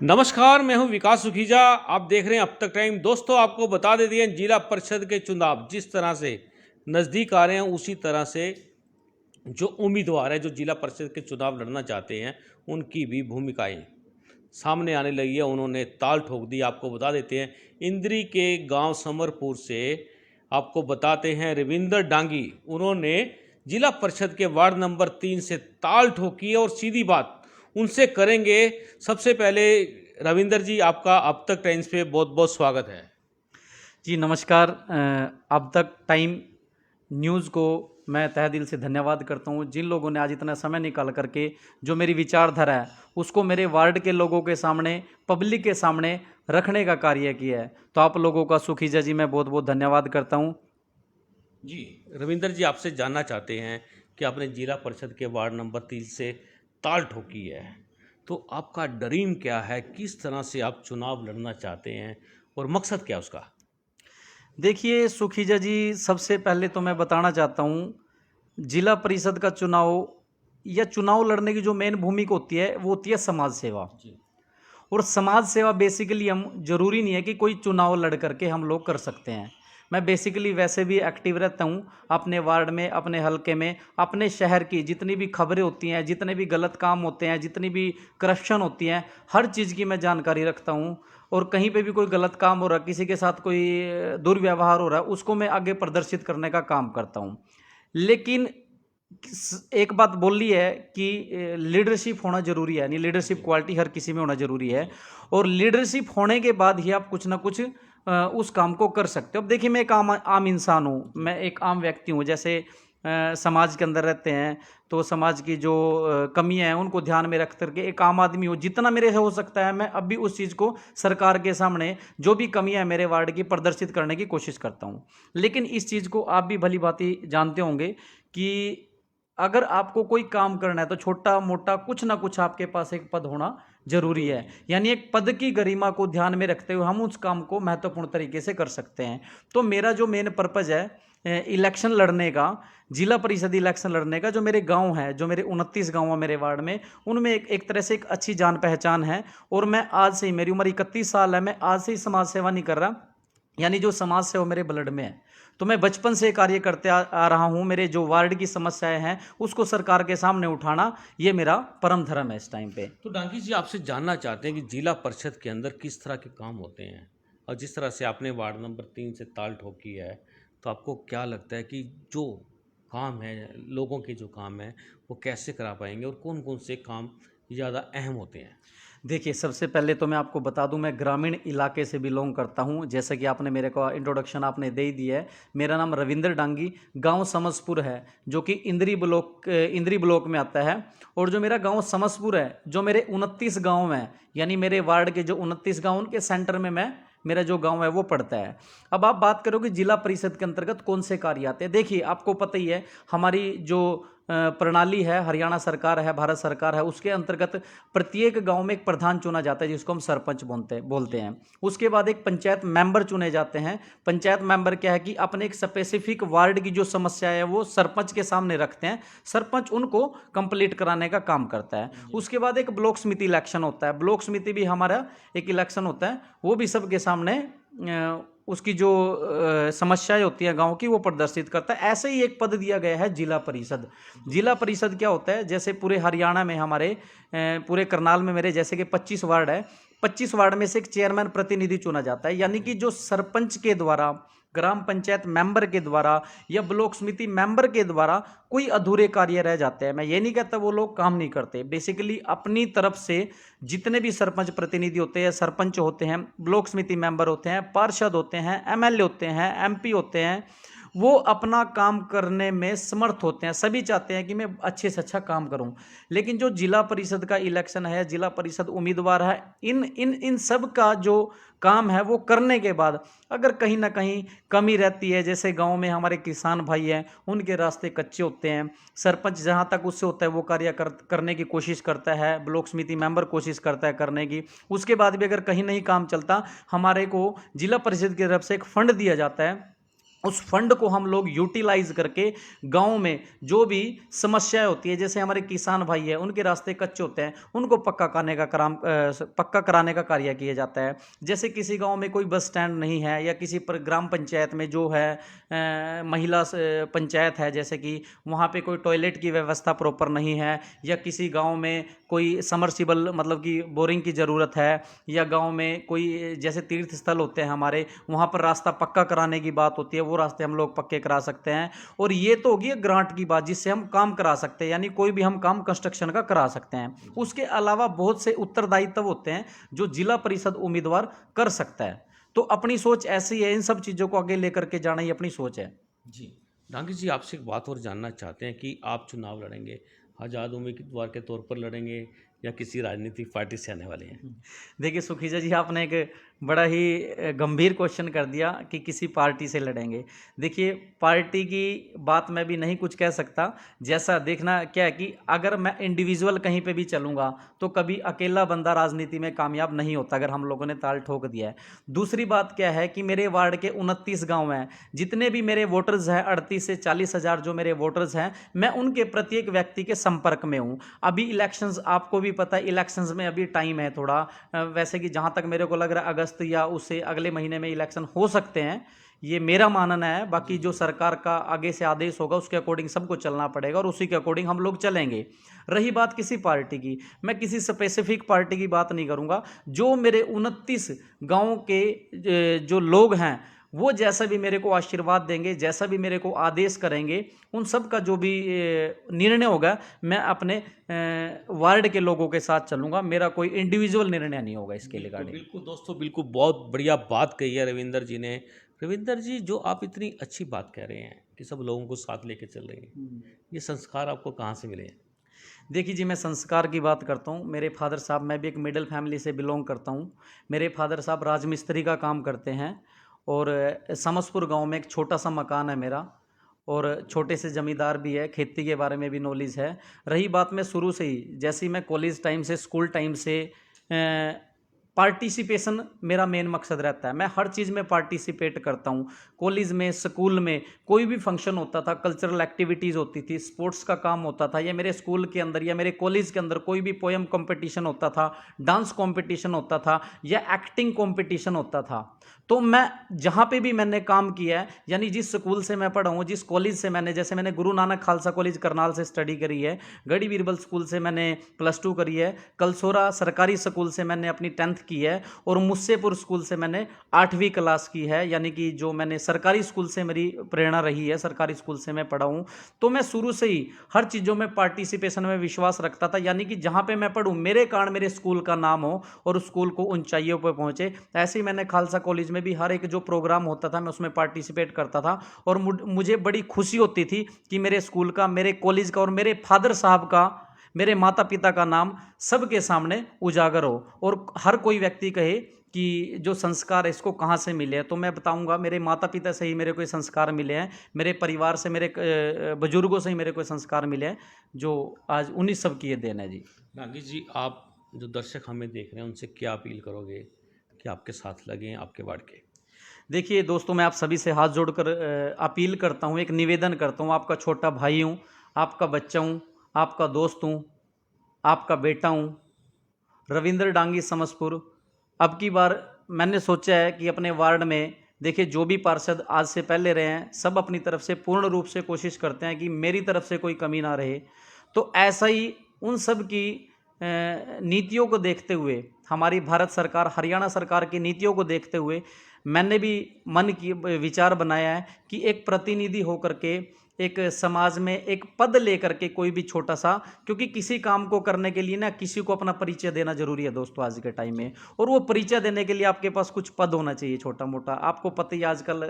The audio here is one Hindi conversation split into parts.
नमस्कार, मैं हूं विकास सुखीजा। आप देख रहे हैं अब तक टाइम। दोस्तों, आपको बता देते हैं जिला परिषद के चुनाव जिस तरह से नज़दीक आ रहे हैं, उसी तरह से जो उम्मीदवार है जो जिला परिषद के चुनाव लड़ना चाहते हैं, उनकी भी भूमिकाएं सामने आने लगी है। उन्होंने ताल ठोक दी। आपको बता देते हैं इंद्री के गांव समरपुर से आपको बताते हैं रविंदर डांगी, उन्होंने जिला परिषद के वार्ड नंबर 3 से ताल ठोकी है और सीधी बात उनसे करेंगे। सबसे पहले रविंदर जी, आपका अब तक टाइम्स पे बहुत बहुत स्वागत है। जी नमस्कार। अब तक टाइम न्यूज़ को मैं तहे दिल से धन्यवाद करता हूँ। जिन लोगों ने आज इतना समय निकाल करके जो मेरी विचारधारा है उसको मेरे वार्ड के लोगों के सामने, पब्लिक के सामने रखने का कार्य किया है, तो आप लोगों का सुखीजा जी मैं बहुत बहुत धन्यवाद करता हूँ। जी रविंदर जी, आपसे जानना चाहते हैं कि आपने जिला परिषद के वार्ड नंबर 3 से ताल ठोकी है, तो आपका ड्रीम क्या है? किस तरह से आप चुनाव लड़ना चाहते हैं और मकसद क्या है उसका? देखिए सुखीजा जी, सबसे पहले तो मैं बताना चाहता हूँ, जिला परिषद का चुनाव या चुनाव लड़ने की जो मेन भूमिका होती है वो होती है समाज सेवा। जी और समाज सेवा बेसिकली हम जरूरी नहीं है कि कोई चुनाव लड़ करके हम लोग कर सकते हैं। मैं बेसिकली वैसे भी एक्टिव रहता हूँ अपने वार्ड में, अपने हलके में, अपने शहर की जितनी भी खबरें होती हैं, जितने भी गलत काम होते हैं, जितनी भी करप्शन होती हैं, हर चीज़ की मैं जानकारी रखता हूँ। और कहीं पे भी कोई गलत काम हो रहा है, किसी के साथ कोई दुर्व्यवहार हो रहा है, उसको मैं आगे प्रदर्शित करने का काम करता हूँ। लेकिन एक बात बोली है कि लीडरशिप होना जरूरी है, यानी लीडरशिप क्वालिटी हर किसी में होना जरूरी है। और लीडरशिप होने के बाद ही आप कुछ ना कुछ उस काम को कर सकते हो। अब देखिए, मैं एक आम इंसान हूँ, मैं एक आम व्यक्ति हूँ। जैसे समाज के अंदर रहते हैं तो समाज की जो कमियां हैं उनको ध्यान में रख करके एक आम आदमी हूँ, जितना मेरे से हो सकता है मैं अभी उस चीज़ को सरकार के सामने जो भी कमियां हैं मेरे वार्ड की प्रदर्शित करने की कोशिश करता हूँ। लेकिन इस चीज़ को आप भी भली भांति जानते होंगे कि अगर आपको कोई काम करना है तो छोटा मोटा कुछ ना कुछ आपके पास एक पद होना जरूरी है। यानी एक पद की गरिमा को ध्यान में रखते हुए हम उस काम को महत्वपूर्ण तरीके से कर सकते हैं। तो मेरा जो मेन पर्पज है इलेक्शन लड़ने का, जिला परिषद इलेक्शन लड़ने का, जो मेरे गांव है, जो मेरे 29 गांव है मेरे वार्ड में, उनमें एक तरह से एक अच्छी जान पहचान है। और मैं आज से ही, मेरी उम्र 31 साल है, मैं आज से ही समाज सेवा नहीं कर रहा, यानी जो समाज सेवा मेरे ब्लड में है। तो मैं बचपन से कार्य करते आ रहा हूँ। मेरे जो वार्ड की समस्याएं हैं उसको सरकार के सामने उठाना, ये मेरा परम धर्म है इस टाइम पे। तो डांगी जी, आपसे जानना चाहते हैं कि जिला परिषद के अंदर किस तरह के काम होते हैं, और जिस तरह से आपने वार्ड नंबर 3 से ताल ठोकी है, तो आपको क्या लगता है कि जो काम है, लोगों के जो काम है, वो कैसे करा पाएंगे और कौन कौन से काम ज़्यादा अहम होते हैं? देखिए, सबसे पहले तो मैं आपको बता दूं, मैं ग्रामीण इलाके से बिलोंग करता हूं। जैसा कि आपने मेरे को इंट्रोडक्शन आपने दे ही दिया है। मेरा नाम रविंदर डांगी, गांव समसपुर है, जो कि इंद्री ब्लॉक में आता है। और जो मेरा गांव समसपुर है, जो मेरे 29 गांव हैं, यानी मेरे वार्ड के जो 29 गांव, उनके सेंटर में मेरा जो गांव है वो पड़ता है। अब आप बात करो कि जिला परिषद के अंतर्गत कौन से कार्य आते हैं। देखिए, आपको पता ही है, हमारी जो प्रणाली है, हरियाणा सरकार है, भारत सरकार है, उसके अंतर्गत प्रत्येक गांव में एक प्रधान चुना जाता है, जिसको हम सरपंच बोलते हैं। उसके बाद एक पंचायत मेंबर चुने जाते हैं। पंचायत मेंबर क्या है कि अपने एक स्पेसिफिक वार्ड की जो समस्या है वो सरपंच के सामने रखते हैं। सरपंच उनको कंप्लीट कराने का काम करता है। उसके बाद एक ब्लॉक समिति इलेक्शन होता है। ब्लॉक समिति भी हमारा एक इलेक्शन होता है, वो भी सबके सामने उसकी जो समस्याएं होती हैं गांव की, वो प्रदर्शित करता है। ऐसे ही एक पद दिया गया है जिला परिषद। जिला परिषद क्या होता है, जैसे पूरे हरियाणा में हमारे पूरे करनाल में मेरे जैसे कि 25 वार्ड है, 25 वार्ड में से एक चेयरमैन प्रतिनिधि चुना जाता है। यानी कि जो सरपंच के द्वारा, ग्राम पंचायत मेंबर के द्वारा या ब्लॉक समिति मेंबर के द्वारा कोई अधूरे कार्य रह जाते हैं, मैं ये नहीं कहता वो लोग काम नहीं करते। बेसिकली अपनी तरफ से जितने भी सरपंच प्रतिनिधि होते हैं, सरपंच होते हैं, ब्लॉक समिति मेंबर होते हैं, पार्षद होते हैं, एमएलए होते हैं, एमपी होते हैं, वो अपना काम करने में समर्थ होते हैं। सभी चाहते हैं कि मैं अच्छे से अच्छा काम करूं। लेकिन जो जिला परिषद का इलेक्शन है, जिला परिषद उम्मीदवार है, इन इन इन सब का जो काम है वो करने के बाद अगर कहीं ना कहीं कमी रहती है, जैसे गांव में हमारे किसान भाई हैं, उनके रास्ते कच्चे होते हैं, सरपंच जहां तक उससे होता है वो कार्य करने की कोशिश करता है, ब्लॉक समिति मेंबर कोशिश करता है करने की, उसके बाद भी अगर कहीं नहीं काम चलता, हमारे को जिला परिषद की तरफ से एक फंड दिया जाता है उस फंड को हम लोग यूटिलाइज करके गांव में जो भी समस्याएं होती है, जैसे हमारे किसान भाई है उनके रास्ते कच्चे होते हैं, उनको पक्का कराने का कार्य किया जाता है। जैसे किसी गांव में कोई बस स्टैंड नहीं है, या किसी पर ग्राम पंचायत में जो है महिला पंचायत है, जैसे कि वहाँ पे कोई टॉयलेट की व्यवस्था प्रॉपर नहीं है, या किसी गांव में कोई समरसिबल मतलब कि बोरिंग की ज़रूरत है, या गांव में कोई जैसे तीर्थ स्थल होते हैं हमारे, वहाँ पर रास्ता पक्का कराने की बात होती है, वो रास्ते हम लोग पक्के करा सकते हैं। और ये तो होगी ग्रांट की बात जिससे हम काम करा सकते हैं, यानी कोई भी हम काम कंस्ट्रक्शन का करा सकते हैं। उसके अलावा बहुत से उत्तरदायित्व होते हैं जो जिला परिषद उम्मीदवार कर सकता है। तो अपनी सोच ऐसी है, इन सब चीज़ों को आगे लेकर के जाना ही अपनी सोच है। जी। डांगी जी, आपसे एक बात और जानना चाहते हैं कि आप चुनाव लड़ेंगे, आज़ाद उम्मीदवार के तौर पर लड़ेंगे या किसी राजनीतिक पार्टी से आने वाले हैं? देखिए सुखीजा जी, आपने एक बड़ा ही गंभीर क्वेश्चन कर दिया कि किसी पार्टी से लड़ेंगे। देखिए पार्टी की बात मैं भी नहीं कुछ कह सकता, जैसा देखना क्या है कि अगर मैं इंडिविजुअल कहीं पे भी चलूँगा तो कभी अकेला बंदा राजनीति में कामयाब नहीं होता, अगर हम लोगों ने ताल ठोक दिया है। दूसरी बात क्या है कि मेरे वार्ड के 29 गाँव हैं, जितने भी मेरे वोटर्स हैं 38 से 40 हज़ार जो मेरे वोटर्स हैं, मैं उनके प्रत्येक व्यक्ति के संपर्क में हूँ। अभी इलेक्शंस आपको भी पता है, इलेक्शंस में अभी टाइम है थोड़ा, वैसे कि जहाँ तक मेरे को लग रहा है अगस्त या उससे अगले महीने में इलेक्शन हो सकते हैं, ये मेरा मानना है। बाकी जो सरकार का आगे से आदेश होगा उसके अकॉर्डिंग सबको चलना पड़ेगा और उसी के अकॉर्डिंग हम लोग चलेंगे। रही बात किसी पार्टी की, मैं किसी स्पेसिफिक पार्टी की बात नहीं करूँगा। जो मेरे 29 गाँव के जो लोग हैं वो जैसा भी मेरे को आशीर्वाद देंगे, जैसा भी मेरे को आदेश करेंगे, उन सब का जो भी निर्णय होगा मैं अपने वार्ड के लोगों के साथ चलूँगा। मेरा कोई इंडिविजुअल निर्णय नहीं होगा इसके रिगार्डिंग। बिल्कुल दोस्तों, बिल्कुल बहुत बढ़िया बात कही है रविंदर जी ने। रविंदर जी, जो आप इतनी अच्छी बात कह रहे हैं कि सब लोगों को साथ लेके चल रहे हैं, ये संस्कार आपको कहाँ से मिले हैं? देखिए जी, मैं संस्कार की बात करता हूँ। मेरे फादर साहब, मैं भी एक मिडिल फैमिली से बिलोंग करता हूँ। मेरे फादर साहब राजमिस्त्री का काम करते हैं और समसपुर गांव में एक छोटा सा मकान है मेरा, और छोटे से ज़मींदार भी है, खेती के बारे में भी नॉलेज है। रही बात, मैं शुरू से ही, जैसे ही मैं कॉलेज टाइम से, स्कूल टाइम से पार्टिसिपेशन मेरा मेन मकसद रहता है। मैं हर चीज़ में पार्टिसिपेट करता हूँ। कॉलेज में, स्कूल में कोई भी फंक्शन होता था, कल्चरल एक्टिविटीज़ होती थी, स्पोर्ट्स का काम होता था, या मेरे स्कूल के अंदर या मेरे कॉलेज के अंदर कोई भी पोएम कंपटीशन होता था, डांस कंपटीशन होता था, या एक्टिंग कंपटीशन होता था, तो मैं जहाँ पे भी मैंने काम किया है, यानी जिस स्कूल से मैं पढ़ा हूँ, जिस कॉलेज से मैंने, जैसे मैंने गुरु नानक खालसा कॉलेज करनाल से स्टडी करी है, गढ़ी बीरबल स्कूल से मैंने +2 करी है, कलसोरा सरकारी स्कूल से मैंने अपनी 10th की है, और मुस्सेपुर स्कूल से मैंने 8वीं क्लास की है, यानी कि जो मैंने सरकारी स्कूल से मेरी प्रेरणा रही है, सरकारी स्कूल से मैं पढ़ा हूँ। तो मैं शुरू से ही हर चीज़ों में पार्टिसिपेशन में विश्वास रखता था, यानी कि जहाँ पे मैं पढ़ूँ मेरे कारण मेरे स्कूल का नाम हो और स्कूल को ऊंचाइयों पर पहुँचे। ऐसे ही मैंने खालसा कॉलेज में भी हर एक जो प्रोग्राम होता था मैं उसमें पार्टिसिपेट करता था, और मुझे बड़ी खुशी होती थी कि मेरे स्कूल का, मेरे कॉलेज का और मेरे फादर साहब का, मेरे माता पिता का नाम सबके सामने उजागर हो, और हर कोई व्यक्ति कहे कि जो संस्कार है इसको कहाँ से मिले हैं। तो मैं बताऊंगा, मेरे माता पिता से ही मेरे को ये संस्कार मिले हैं, मेरे परिवार से, मेरे बुजुर्गों से ही मेरे को संस्कार मिले हैं, जो आज उन्हीं सब की ये देन है जी। नागी जी, आप जो दर्शक हमें देख रहे हैं उनसे क्या अपील करोगे कि आपके साथ लगें आपके वार्ड के? देखिए दोस्तों, मैं आप सभी से हाथ जोड़कर अपील करता हूँ, एक निवेदन करता हूँ। आपका छोटा भाई हूँ, आपका बच्चा हूँ, आपका दोस्त हूँ, आपका बेटा हूँ, रविंद्र डांगी समसपुर। अब की बार मैंने सोचा है कि अपने वार्ड में, देखिए जो भी पार्षद आज से पहले रहे हैं सब अपनी तरफ से पूर्ण रूप से कोशिश करते हैं कि मेरी तरफ से कोई कमी ना रहे। तो ऐसा ही उन सब की नीतियों को देखते हुए, हमारी भारत सरकार, हरियाणा सरकार की नीतियों को देखते हुए मैंने भी मन की विचार बनाया है कि एक प्रतिनिधि होकर के एक समाज में एक पद लेकर के कोई भी छोटा सा, क्योंकि किसी काम को करने के लिए ना किसी को अपना परिचय देना जरूरी है दोस्तों आज के टाइम में, और वो परिचय देने के लिए आपके पास कुछ पद होना चाहिए छोटा मोटा। आपको पता ही आजकल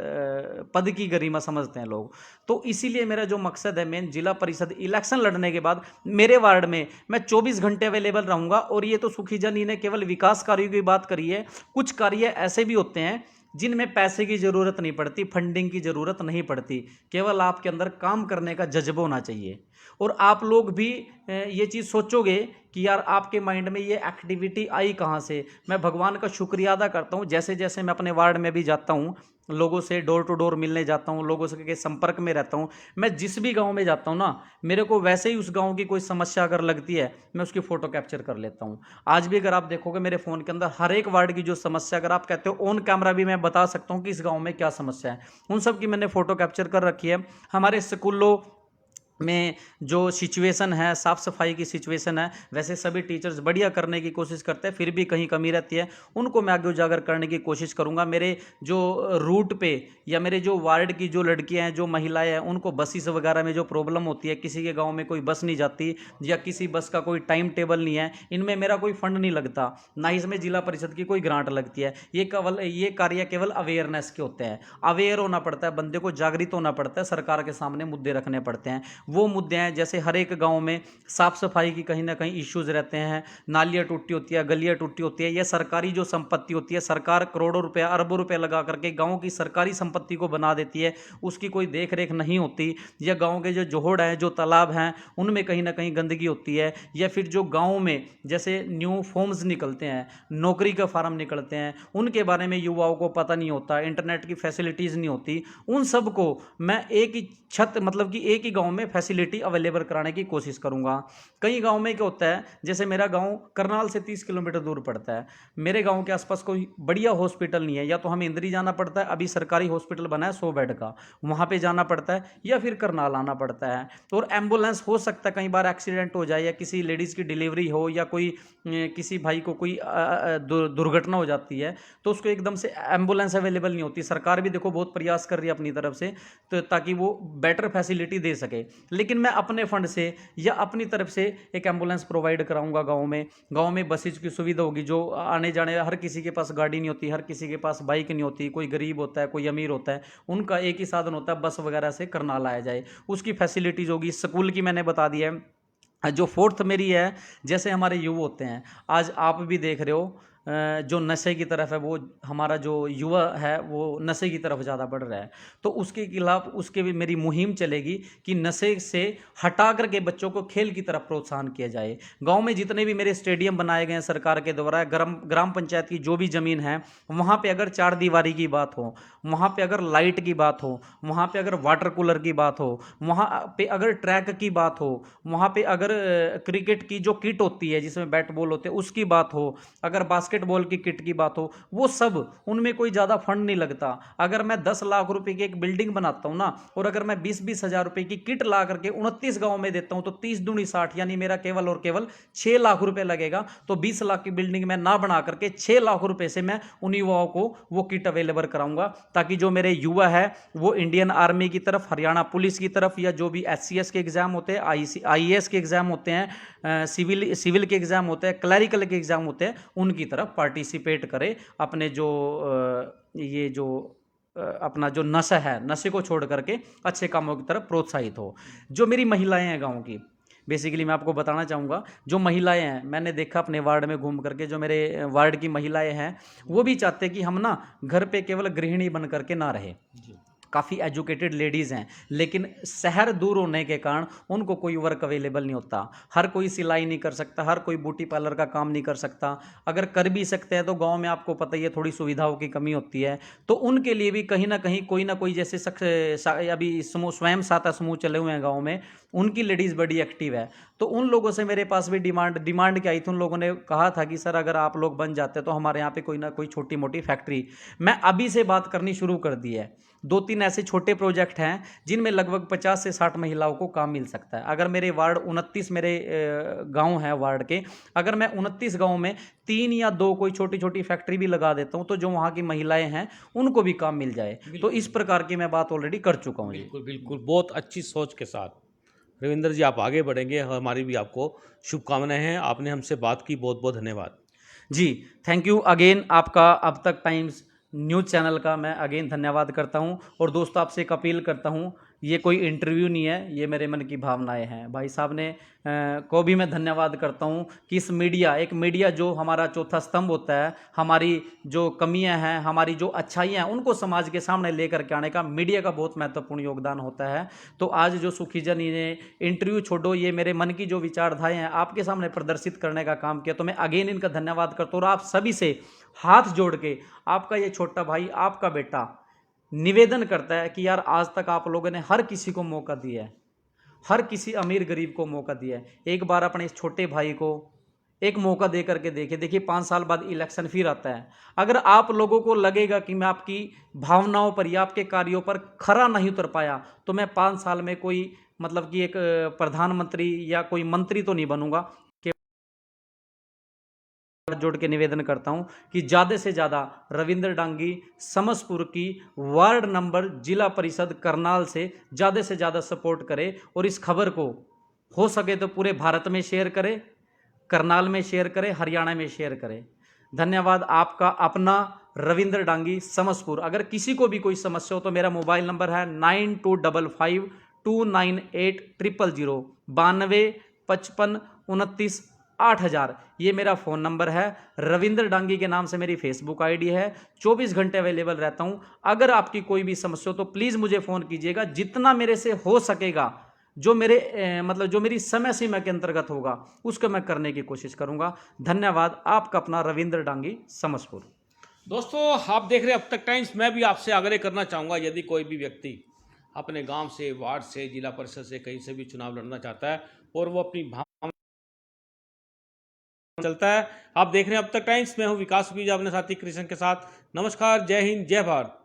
पद की गरिमा समझते हैं लोग। तो इसीलिए मेरा जो मकसद है मेन, जिला परिषद इलेक्शन लड़ने के बाद मेरे वार्ड में मैं 24 घंटे अवेलेबल रहूँगा। और ये तो सुखीजा जी ने केवल विकास कार्यों की बात करी है, कुछ कार्य ऐसे भी होते हैं जिनमें पैसे की ज़रूरत नहीं पड़ती, फंडिंग की ज़रूरत नहीं पड़ती, केवल आपके अंदर काम करने का जज्बा होना चाहिए। और आप लोग भी ये चीज़ सोचोगे कि यार आपके माइंड में ये एक्टिविटी आई कहाँ से। मैं भगवान का शुक्रिया अदा करता हूँ, जैसे जैसे मैं अपने वार्ड में भी जाता हूँ, लोगों से डोर टू डोर मिलने जाता हूँ, लोगों से के संपर्क में रहता हूँ, मैं जिस भी गांव में जाता हूँ ना, मेरे को वैसे ही उस गांव की कोई समस्या अगर लगती है, मैं उसकी फ़ोटो कैप्चर कर लेता हूँ। आज भी अगर आप देखोगे मेरे फ़ोन के अंदर हर एक वार्ड की जो समस्या, अगर आप कहते हो ऑन कैमरा भी मैं बता सकता हूँ कि इस गाँव में क्या समस्या है, उन सब की मैंने फ़ोटो कैप्चर कर रखी है। हमारे स्कूलों में जो सिचुएशन है, साफ़ सफाई की सिचुएशन है, वैसे सभी टीचर्स बढ़िया करने की कोशिश करते हैं, फिर भी कहीं कमी रहती है, उनको मैं आगे उजागर करने की कोशिश करूँगा। मेरे जो रूट पे या मेरे जो वार्ड की जो लड़कियां हैं, जो महिलाएं हैं, उनको बसेस वगैरह में जो प्रॉब्लम होती है, किसी के गांव में कोई बस नहीं जाती या किसी बस का कोई टाइम टेबल नहीं है, इनमें मेरा कोई फंड नहीं लगता, ना ही इसमें जिला परिषद की कोई ग्रांट लगती है। ये कार्य केवल अवेयरनेस के होते हैं। अवेयर होना पड़ता है, बंदे को जागृत होना पड़ता है, सरकार के सामने मुद्दे रखने पड़ते हैं। वो मुद्दे हैं जैसे हर एक गांव में साफ सफाई की कहीं ना कहीं इश्यूज रहते हैं, नालियाँ टूटी होती है, गलियाँ टूटी होती है, यह सरकारी जो संपत्ति होती है, सरकार करोड़ों रुपए अरबों रुपए लगा करके गाँव की सरकारी संपत्ति को बना देती है, उसकी कोई देख रेख नहीं होती। या गाँव के जो जोहड़ हैं, जो तालाब हैं, उनमें कहीं ना कहीं गंदगी होती है। या फिर जो गाँव में जैसे न्यू फॉर्म्स निकलते हैं, नौकरी का फार्म निकलते हैं, उनके बारे में युवाओं को पता नहीं होता, इंटरनेट की फैसिलिटीज़ नहीं होती, उन सब को मैं एक ही छत, मतलब कि एक ही गांव में फैसिलिटी अवेलेबल कराने की कोशिश करूंगा। कई गांव में क्या होता है, जैसे मेरा गांव करनाल से 30 किलोमीटर दूर पड़ता है, मेरे गांव के आसपास कोई बढ़िया हॉस्पिटल नहीं है, या तो हमें इंद्री जाना पड़ता है, अभी सरकारी हॉस्पिटल बना है 100 बेड का, वहां पे जाना पड़ता है, या फिर करनाल आना पड़ता है। और एम्बुलेंस हो सकता है कई बार एक्सीडेंट हो जाए, या किसी लेडीज़ की डिलीवरी हो, या कोई किसी भाई को कोई दुर्घटना हो जाती है, तो उसको एकदम से एम्बुलेंस अवेलेबल नहीं होती। सरकार भी देखो बहुत प्रयास कर रही है अपनी तरफ से, तो ताकि वो बेटर फैसिलिटी दे सके, लेकिन मैं अपने फंड से या अपनी तरफ से एक एम्बुलेंस प्रोवाइड कराऊंगा। गांव में बसेज की सुविधा होगी, जो आने जाने, हर किसी के पास गाड़ी नहीं होती, हर किसी के पास बाइक नहीं होती, कोई गरीब होता है, कोई अमीर होता है, उनका एक ही साधन होता है, बस वगैरह से करनाल आया जाए, उसकी फैसिलिटीज़ होगी। स्कूल की मैंने बता दी है। जो फोर्थ मेरी है, जैसे हमारे युवा होते हैं, आज आप भी देख रहे हो जो नशे की तरफ है, वो हमारा जो युवा है वो नशे की तरफ ज़्यादा बढ़ रहा है, तो उसके खिलाफ उसके भी मेरी मुहिम चलेगी कि नशे से हटा करके बच्चों को खेल की तरफ प्रोत्साहन किया जाए। गांव में जितने भी मेरे स्टेडियम बनाए गए हैं सरकार के द्वारा, ग्राम पंचायत की जो भी ज़मीन है, वहाँ पे अगर चार दीवारी की बात हो, वहाँ पे अगर लाइट की बात हो, वहाँ पे अगर वाटर कूलर की बात हो, वहाँ पे अगर ट्रैक की बात हो, वहाँ पे अगर क्रिकेट की जो किट होती है जिसमें बैट बॉल होते हैं उसकी बात हो, अगर बास्केटबॉल की किट की बात हो, वो सब, उनमें कोई ज़्यादा फंड नहीं लगता। अगर मैं 10 लाख रुपए की एक बिल्डिंग बनाता हूँ ना, और अगर मैं 20-20 हज़ार रुपए की किट ला करके 29 गाँव में देता हूँ, तो 30 दूनी 60, यानी मेरा केवल और केवल 6 लाख रुपए लगेगा। तो 20 लाख की बिल्डिंग में ना बना करके 6 लाख रुपए से मैं उन युवाओं को वो किट अवेलेबल कराऊंगा, ताकि जो मेरे युवा है वो इंडियन आर्मी की तरफ, हरियाणा पुलिस की तरफ, या जो भी SCS के एग्जाम होते हैं, IAS के एग्जाम होते हैं, सिविल के एग्जाम होते हैं, क्लैरिकल के एग्जाम होते हैं, उनकी तरफ पार्टिसिपेट करे। अपने जो ये जो अपना जो नशा है, नशे को छोड़ करके अच्छे कामों की तरफ प्रोत्साहित हो। जो मेरी महिलाएं हैं गांव की, बेसिकली मैं आपको बताना चाहूँगा, जो महिलाएं हैं, मैंने देखा अपने वार्ड में घूम करके, जो मेरे वार्ड की महिलाएं हैं, वो भी चाहते हैं कि हम ना घर पे केवल गृहिणी बन करके ना रहे। काफ़ी एजुकेटेड लेडीज़ हैं, लेकिन शहर दूर होने के कारण उनको कोई वर्क अवेलेबल नहीं होता। हर कोई सिलाई नहीं कर सकता, हर कोई ब्यूटी पार्लर का काम नहीं कर सकता। अगर कर भी सकते हैं तो गांव में आपको पता ही है थोड़ी सुविधाओं की कमी होती है। तो उनके लिए भी कहीं ना कोई जैसे अभी स्वयं सहायता समूह चले हुए हैं गाँव में, उनकी लेडीज़ बड़ी एक्टिव है। तो उन लोगों से मेरे पास भी डिमांड क्या आई थी, उन लोगों ने कहा था कि सर अगर आप लोग बन जाते तो हमारे यहाँ पे कोई ना कोई छोटी मोटी फैक्ट्री, मैं अभी से बात करनी शुरू कर दी है। 2-3 ऐसे छोटे प्रोजेक्ट हैं जिनमें लगभग 50 से 60 महिलाओं को काम मिल सकता है। अगर मेरे वार्ड 29 मेरे गांव हैं वार्ड के, अगर मैं 29 गांव में 3 या 2 कोई छोटी छोटी फैक्ट्री भी लगा देता हूं, तो जो वहां की महिलाएं हैं उनको भी काम मिल जाए। तो इस प्रकार की मैं बात ऑलरेडी कर चुका हूं। बिल्कुल बिल्कुल, बहुत अच्छी सोच के साथ रविंदर जी आप आगे बढ़ेंगे, हमारी भी आपको शुभकामनाएं हैं। आपने हमसे बात की, बहुत बहुत धन्यवाद जी। थैंक यू अगेन, आपका अब तक टाइम्स न्यूज़ चैनल का मैं अगेन धन्यवाद करता हूं। और दोस्तों आपसे एक अपील करता हूं ये कोई इंटरव्यू नहीं है, ये मेरे मन की भावनाएं हैं। भाई साहब ने को भी मैं धन्यवाद करता हूँ कि इस मीडिया, एक मीडिया जो हमारा चौथा स्तंभ होता है, हमारी जो कमियां हैं, हमारी जो अच्छाइयाँ हैं, उनको समाज के सामने लेकर के आने का मीडिया का बहुत महत्वपूर्ण योगदान होता है। तो आज जो सुखीजा जी ने इंटरव्यू छोड़ो, ये मेरे मन की जो विचारधाराएं हैं आपके सामने प्रदर्शित करने का काम किया, तो मैं अगेन इनका धन्यवाद करता हूँ। और आप सभी से हाथ जोड़ के आपका ये छोटा भाई, आपका बेटा निवेदन करता है कि यार आज तक आप लोगों ने हर किसी को मौका दिया है, हर किसी अमीर गरीब को मौका दिया है। एक बार अपने इस छोटे भाई को एक मौका दे करके देखिए 5 साल बाद इलेक्शन फिर आता है। अगर आप लोगों को लगेगा कि मैं आपकी भावनाओं पर या आपके कार्यों पर खरा नहीं उतर पाया, तो मैं 5 साल में कोई मतलब कि एक प्रधानमंत्री या कोई मंत्री तो नहीं बनूंगा। जोड़ के निवेदन करता हूं कि ज़्यादा से ज़्यादा रविंद्र डांगी समसपुर की वार्ड नंबर जिला परिषद करनाल से ज़्यादा सपोर्ट करे और इस खबर को हो सके तो पूरे भारत में शेयर करे, करनाल में शेयर करे, हरियाणा में शेयर करे। धन्यवाद। आपका अपना रविंद्र डांगी समसपुर। अगर किसी को भी कोई समस्या हो तो मेरा मोबाइल नंबर है 9255298000 9255298000। ये मेरा फ़ोन नंबर है। रविंद्र डांगी के नाम से मेरी फेसबुक आईडी है। 24 घंटे अवेलेबल रहता हूँ। अगर आपकी कोई भी समस्या हो तो प्लीज़ मुझे फ़ोन कीजिएगा। जितना मेरे से हो सकेगा, जो मेरे मतलब जो मेरी समय सीमा के अंतर्गत होगा, उसको मैं करने की कोशिश करूँगा। धन्यवाद। आपका अपना रविंद्र डांगी समसपुर। दोस्तों, आप देख रहे हैं अब तक टाइम्स। मैं भी आपसे आग्रह करना चाहूँगा, यदि कोई भी व्यक्ति अपने गांव से, वार्ड से, जिला परिषद से, कहीं से भी चुनाव लड़ना चाहता है और वो अपनी भावना चलता है। आप देख रहे हैं अब तक टाइम्स। मैं हूं विकास बीजा, अपने साथी कृष्ण के साथ। नमस्कार, जय हिंद, जय भारत।